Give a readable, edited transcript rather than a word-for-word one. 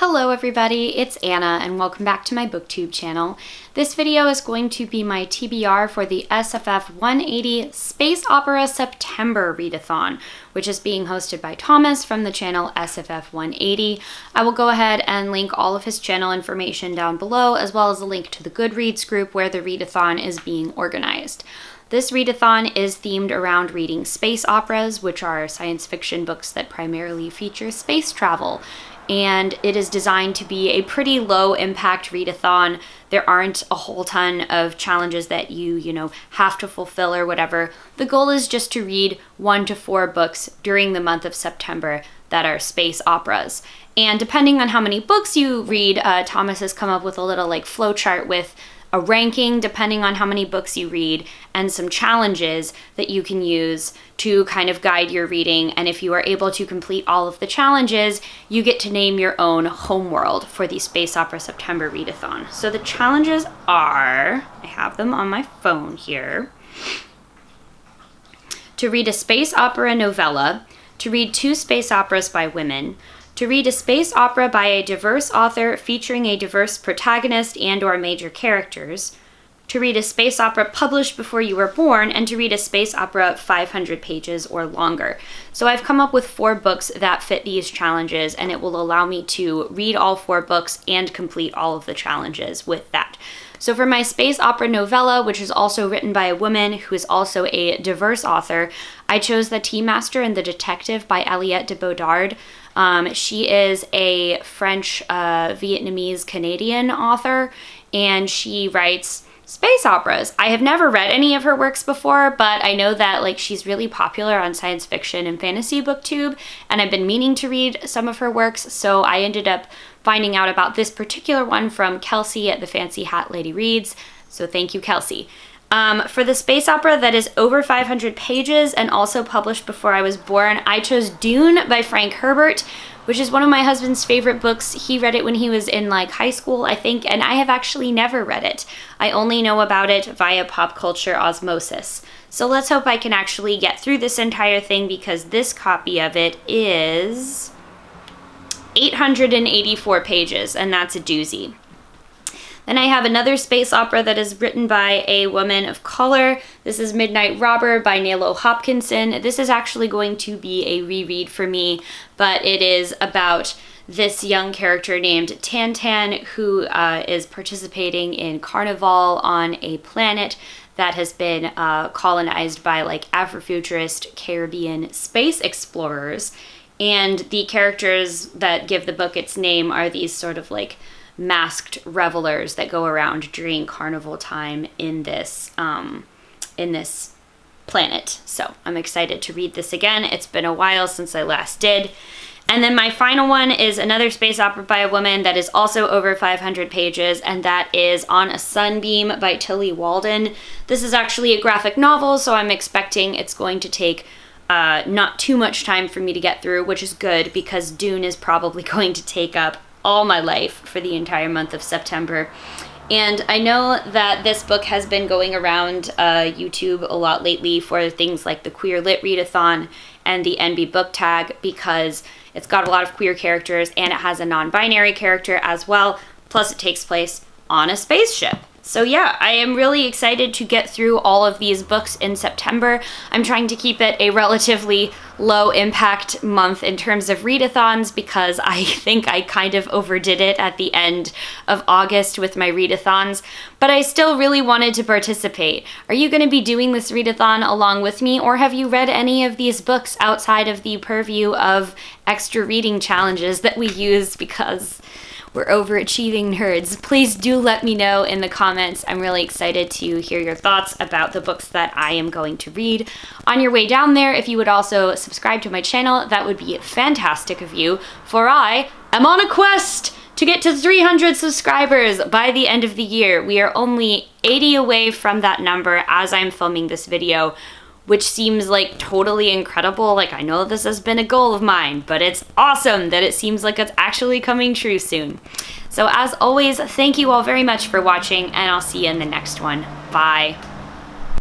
Hello everybody, it's Anna and welcome back to my booktube channel. This video is going to be my TBR for the SFF180 Space Opera September Readathon, which is being hosted by Thomas from the channel SFF180. I will go ahead and link all of his channel information down below, as well as a link to the Goodreads group where the readathon is being organized. This readathon is themed around reading space operas, which are science fiction books that primarily feature space travel. And it is designed to be a pretty low impact readathon. There aren't a whole ton of challenges that you have to fulfill or whatever. The goal is just to read 1 to 4 books during the month of September that are space operas. And depending on how many books you read, Thomas has come up with a little flowchart with a ranking depending on how many books you read and some challenges that you can use to kind of guide your reading. And if you are able to complete all of the challenges, you get to name your own homeworld for the Space Opera September Readathon. So the challenges are, I have them on my phone here, to read a space opera novella, to read 2 space operas by women, to read a space opera by a diverse author featuring a diverse protagonist and/or major characters, to read a space opera published before you were born, and to read a space opera 500 pages or longer. So I've come up with 4 books that fit these challenges, and it will allow me to read all 4 books and complete all of the challenges with that. So for my space opera novella, which is also written by a woman who is also a diverse author, I chose The Tea Master and the Detective by Aliette de Bodard. She is a French, Vietnamese, Canadian author, and she writes space operas. I have never read any of her works before, but I know that she's really popular on science fiction and fantasy booktube, and I've been meaning to read some of her works, so I ended up finding out about this particular one from Kelsey at the Fancy Hat Lady Reads, so thank you, Kelsey. For the space opera that is over 500 pages and also published before I was born, I chose Dune by Frank Herbert, which is one of my husband's favorite books. He read it when he was in high school, I think, and I have actually never read it. I only know about it via pop culture osmosis. So let's hope I can actually get through this entire thing, because this copy of it is 884 pages, and that's a doozy. Then I have another space opera that is written by a woman of color. This is Midnight Robber by Nalo Hopkinson. This is actually going to be a reread for me, but it is about this young character named Tantan who is participating in carnival on a planet that has been colonized by Afrofuturist Caribbean space explorers. And the characters that give the book its name are these sort of masked revelers that go around during carnival time in this planet. So I'm excited to read this again. It's been a while since I last did. And then my final one is another space opera by a woman that is also over 500 pages, and that is On a Sunbeam by Tilly Walden. This is actually a graphic novel, so I'm expecting it's going to take not too much time for me to get through, which is good because Dune is probably going to take up all my life for the entire month of September. And I know that this book has been going around YouTube a lot lately for things like the Queer Lit Readathon and the NB Book Tag, because it's got a lot of queer characters and it has a non-binary character as well, plus it takes place on a spaceship. So yeah, I am really excited to get through all of these books in September. I'm trying to keep it a relatively low impact month in terms of readathons, because I think I kind of overdid it at the end of August with my readathons, but I still really wanted to participate. Are you going to be doing this readathon along with me, or have you read any of these books outside of the purview of extra reading challenges that we use because we're overachieving nerds? Please do let me know in the comments. I'm really excited to hear your thoughts about the books that I am going to read. On your way down there, if you would also subscribe to my channel, that would be fantastic of you, for I am on a quest to get to 300 subscribers by the end of the year. We are only 80 away from that number as I'm filming this video, which seems totally incredible. I know this has been a goal of mine, but it's awesome that it seems like it's actually coming true soon. So as always, thank you all very much for watching, and I'll see you in the next one. Bye.